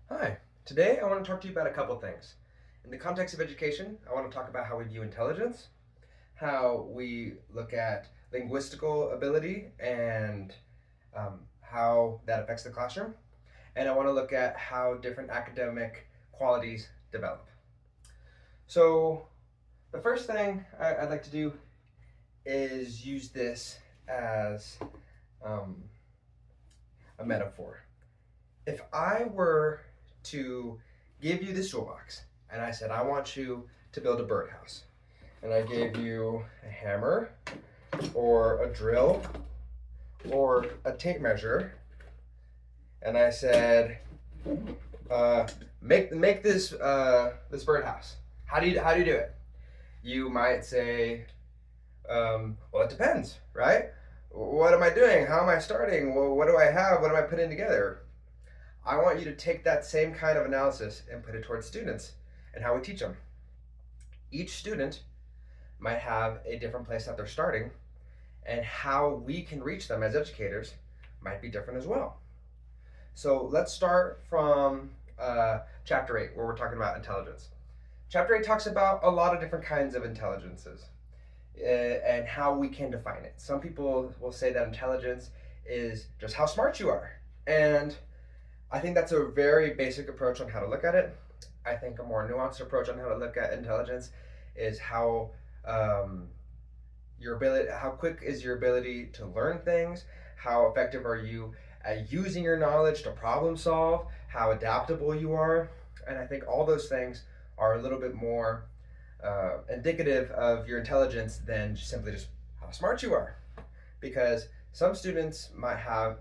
Hi, today I want to talk to you about a couple things. In the context of education, I want to talk about how we view intelligence, how we look at linguistical ability and how that affects the classroom, and I want to look at how different academic qualities develop. So, the first thing I'd like to do is use this as um, a metaphor. If I were to give you this toolbox and I said, I want you to build a birdhouse, and I gave you a hammer or a drill or a tape measure, and I said, make this birdhouse. How do you do it? You might say, well, it depends, right? What am I doing? How am I starting? Well, what do I have? What am I putting together? I want you to take that same kind of analysis and put it towards students and how we teach them. Each student might have a different place that they're starting, and how we can reach them as educators might be different as well. So let's start from chapter 8, where we're talking about intelligence. Chapter 8 talks about a lot of different kinds of intelligences and how we can define it. Some people will say that intelligence is just how smart you are. And I think that's a very basic approach on how to look at it. I think a more nuanced approach on how to look at intelligence is um, how quick is your ability to learn things, how effective are you at using your knowledge to problem solve, how adaptable you are, and I think all those things are a little bit more indicative of your intelligence than simply just how smart you are, because some students might have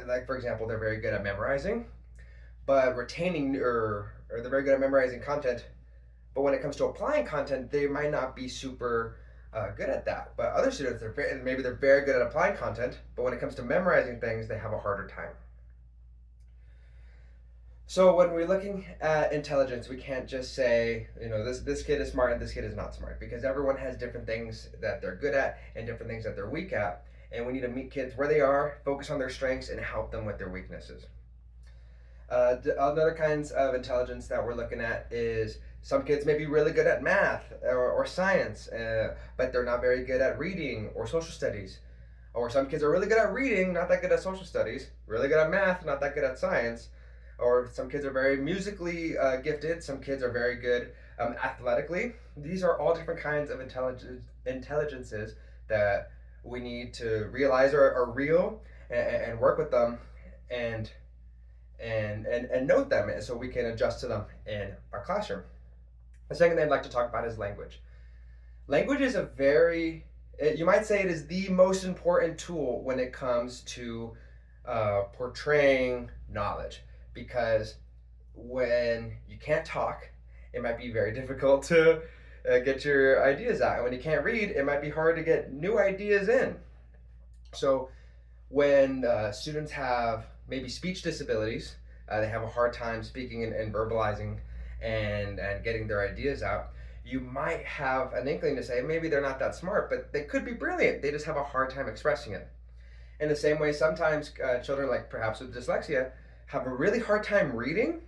like for example, they're very good at memorizing, but retaining or they're very good at memorizing content, but when it comes to applying content, they might not be super good at that. But other students, maybe they're very good at applying content, but when it comes to memorizing things, they have a harder time. So when we're looking at intelligence, we can't just say, this kid is smart and this kid is not smart, because everyone has different things that they're good at and different things that they're weak at. And we need to meet kids where they are, focus on their strengths, and help them with their weaknesses. Other kinds of intelligence that we're looking at is some kids may be really good at math or science, but they're not very good at reading or social studies. Or some kids are really good at reading, not that good at social studies, really good at math, not that good at science. Or some kids are very musically gifted, some kids are very good athletically. These are all different kinds of intelligences that we need to realize are real and work with them and and note them so we can adjust to them in our classroom. The second thing I'd like to talk about is language. Language is you might say it is the most important tool when it comes to portraying knowledge, because when you can't talk, it might be very difficult to get your ideas out. And when you can't read, it might be hard to get new ideas in. So when students have maybe speech disabilities, they have a hard time speaking and verbalizing and getting their ideas out. You might have an inkling to say maybe they're not that smart, but they could be brilliant. They just have a hard time expressing it. In the same way, sometimes children, like perhaps with dyslexia, have a really hard time reading,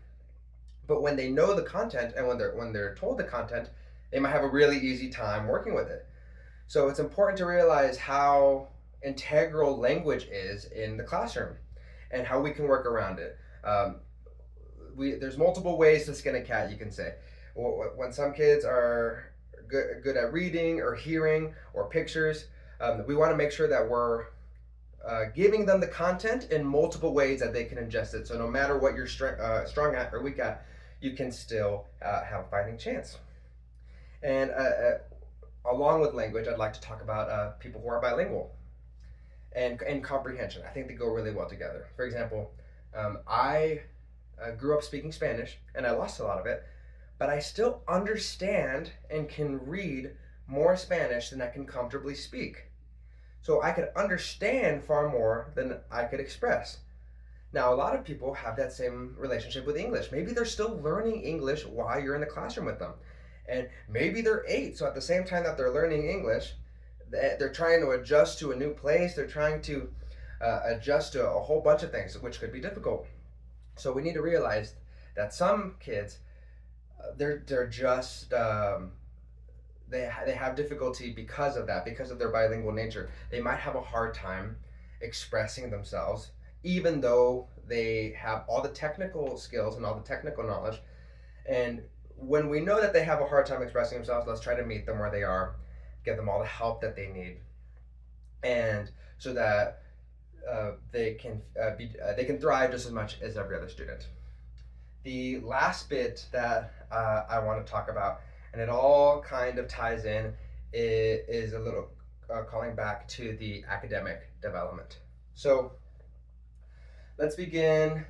but when they know the content and when they're told the content, they might have a really easy time working with it. So it's important to realize how integral language is in the classroom and how we can work around it. There's multiple ways to skin a cat, you can say. When some kids are good at reading or hearing or pictures, we want to make sure that we're giving them the content in multiple ways that they can ingest it. So no matter what you're strong at or weak at, you can still have a fighting chance. And along with language, I'd like to talk about people who are bilingual and comprehension. I think they go really well together. For example, I grew up speaking Spanish and I lost a lot of it, but I still understand and can read more Spanish than I can comfortably speak. So I could understand far more than I could express. Now, a lot of people have that same relationship with English. Maybe they're still learning English while you're in the classroom with them. And maybe they're 8, so at the same time that they're learning English, they're trying to adjust to a new place, they're trying to adjust to a whole bunch of things, which could be difficult. So we need to realize that some kids, they're just they have difficulty because of that, because of their bilingual nature. They might have a hard time expressing themselves, even though they have all the technical skills and all the technical knowledge. And when we know that they have a hard time expressing themselves, let's try to meet them where they are, give them all the help that they need, and so that they can thrive just as much as every other student. The last bit that I want to talk about, and it all kind of ties in, is a little calling back to the academic development. So let's begin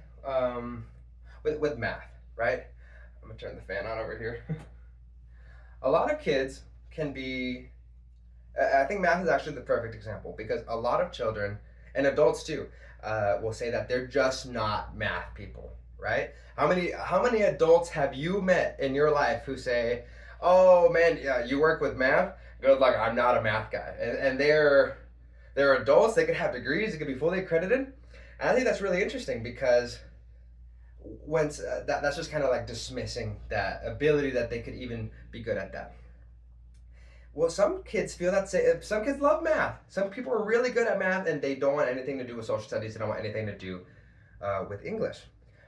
with math, right? I'm gonna turn the fan on over here. A lot of kids can be, I think math is actually the perfect example, because a lot of children and adults too will say that they're just not math people, right? How many adults have you met in your life who say, "Oh man, yeah, you work with math? Good luck. I'm not a math guy." And they're adults. They could have degrees. They could be fully accredited. And I think that's really interesting, because that's just kind of like dismissing that ability that they could even be good at that. Well, some kids feel that some kids love math. Some people are really good at math and they don't want anything to do with social studies. They don't want anything to do with English.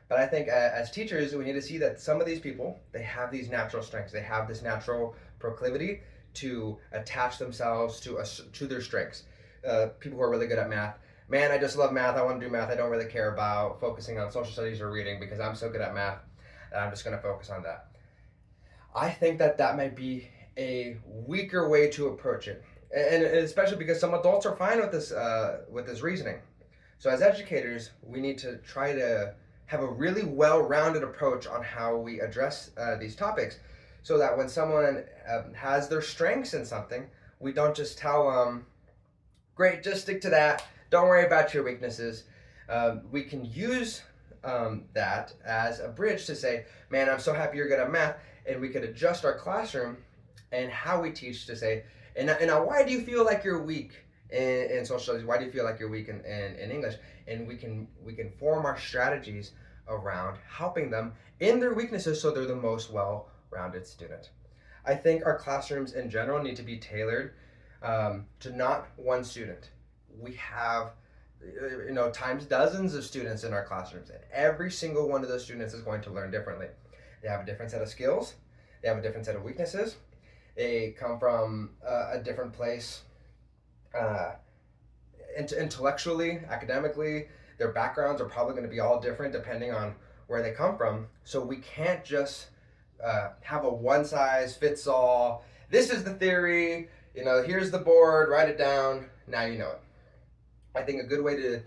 But I think as teachers, we need to see that some of these people, they have these natural strengths. They have this natural proclivity to attach themselves to their strengths. People who are really good at math. Man, I just love math. I want to do math. I don't really care about focusing on social studies or reading because I'm so good at math that I'm just going to focus on that. I think that might be a weaker way to approach it, and especially because some adults are fine with this reasoning. So as educators, we need to try to have a really well-rounded approach on how we address these topics, so that when someone has their strengths in something, we don't just tell them, "Great, just stick to that. Don't worry about your weaknesses." We can use that as a bridge to say, "Man, I'm so happy you're good at math," and we could adjust our classroom and how we teach to say, and now why do you feel like you're weak in social studies? Why do you feel like you're weak in English? And we can form our strategies around helping them in their weaknesses so they're the most well-rounded student. I think our classrooms in general need to be tailored to not one student. We have times dozens of students in our classrooms, and every single one of those students is going to learn differently. They have a different set of skills. They have a different set of weaknesses. They come from a different place intellectually, academically. Their backgrounds are probably going to be all different depending on where they come from. So we can't just have a one-size-fits-all. This is the theory. Here's the board. Write it down. Now you know it. I think a good way to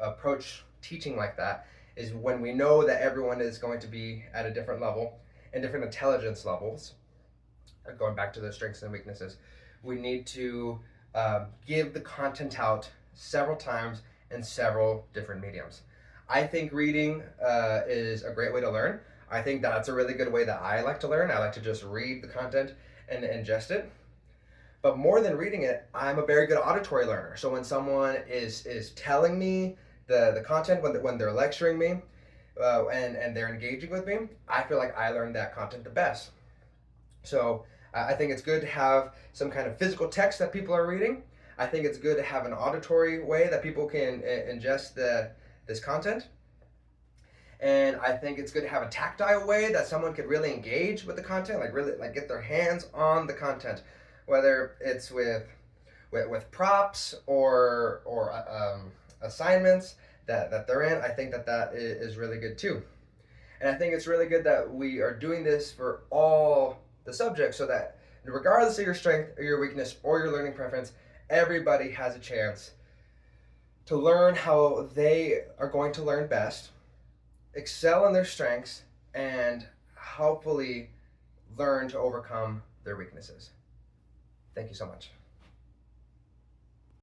approach teaching like that is when we know that everyone is going to be at a different level and different intelligence levels. Going back to the strengths and weaknesses, we need to give the content out several times in several different mediums. I think reading is a great way to learn. I think that's a really good way that I like to learn. I like to just read the content and ingest it. But more than reading it, I'm a very good auditory learner. So when someone is telling me the content, when they're lecturing me, and they're engaging with me, I feel like I learned that content the best. So I think it's good to have some kind of physical text that people are reading. I think it's good to have an auditory way that people can ingest this content. And I think it's good to have a tactile way that someone could really engage with the content, like really like get their hands on the content, whether it's with props or assignments that they're in. I think that is really good too. And I think it's really good that we are doing this for all the subjects, so that regardless of your strength or your weakness or your learning preference, everybody has a chance to learn how they are going to learn best, excel in their strengths, and hopefully learn to overcome their weaknesses. Thank you so much.